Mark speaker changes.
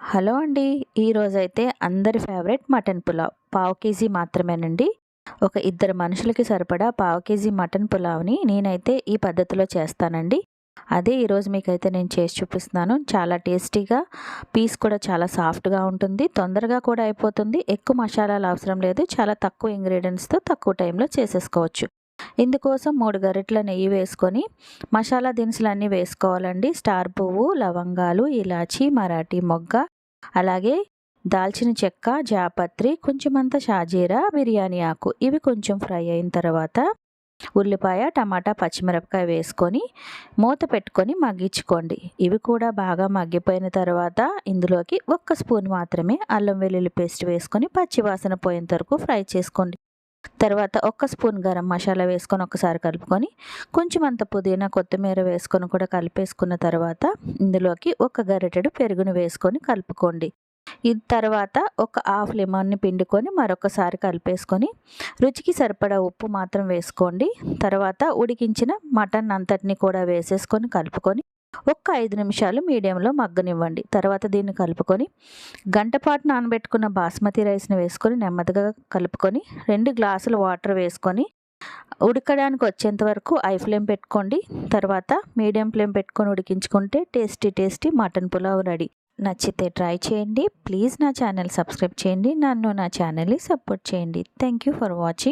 Speaker 1: Hello అండి. ఈరోజైతే అందరి ఫేవరెట్ మటన్ పులావ్. పావు కేజీ మాత్రమేనండి. ఒక ఇద్దరు మనుషులకి సరిపడా పావు కేజీ మటన్ పులావ్‌ని నేనైతే ఈ పద్ధతిలో చేస్తానండి. అదే ఈరోజు మీకైతే నేను చేసి చూపిస్తున్నాను. చాలా టేస్టీగా, పీస్ కూడా చాలా సాఫ్ట్‌గా ఉంటుంది. తొందరగా కూడా అయిపోతుంది. ఎక్కువ మసాలాలు అవసరం లేదు. చాలా తక్కువ ఇంగ్రీడియెంట్స్‌తో తక్కువ టైంలో చేసేసుకోవచ్చు. ఇందుకోసం 3 గరిటెల నెయ్యి వేసుకొని మసాలా దినుసులన్నీ వేసుకోవాలండి. స్టార్ పువ్వు, లవంగాలు, ఇలాచి, మరాఠీ మొగ్గ, అలాగే దాల్చిన చెక్క, జాపత్రి, కొంచెమంత షాజీరా, బిర్యానీ ఆకు ఇవి కొంచెం ఫ్రై అయిన తర్వాత ఉల్లిపాయ, టమాటా, పచ్చిమిరపకాయ వేసుకొని మూత పెట్టుకొని మగ్గించుకోండి. ఇవి కూడా బాగా మగ్గిపోయిన తర్వాత ఇందులోకి 1 స్పూన్ మాత్రమే అల్లం వెల్లుల్లి పేస్ట్ వేసుకొని పచ్చి వాసన పోయేంత వరకు ఫ్రై చేసుకోండి. తర్వాత 1 స్పూన్ గరం మసాలా వేసుకొని ఒకసారి కలుపుకొని కొంచెం అంత పుదీనా, కొత్తిమీర వేసుకొని కూడా కలిపేసుకున్న తర్వాత ఇందులోకి 1 గరిటెడు పెరుగును వేసుకొని కలుపుకోండి. ఇది తర్వాత ఒక హాఫ్ లెమన్‌ని పిండుకొని మరొకసారి కలిపేసుకొని రుచికి సరిపడా ఉప్పు మాత్రం వేసుకోండి. తర్వాత ఉడికించిన మటన్ అంతటిని కూడా వేసేసుకొని కలుపుకొని ఒక్క 5 నిమిషాలు మీడియంలో మగ్గనివ్వండి. తర్వాత దీన్ని కలుపుకొని గంటపాటు నానబెట్టుకున్న బాస్మతి రైస్‌ని వేసుకొని నెమ్మదిగా కలుపుకొని 2 గ్లాసుల వాటర్ వేసుకొని ఉడకడానికి వచ్చేంత వరకు హై ఫ్లేమ్ పెట్టుకోండి. తర్వాత మీడియం ఫ్లేమ్ పెట్టుకొని ఉడికించుకుంటే టేస్టీ మటన్ పులావ్ రెడీ. నచ్చితే ట్రై చేయండి. ప్లీజ్ నా ఛానల్ సబ్స్క్రైబ్ చేయండి. నన్ను నా ఛానల్‌ని సపోర్ట్ చేయండి. Thank you for watching.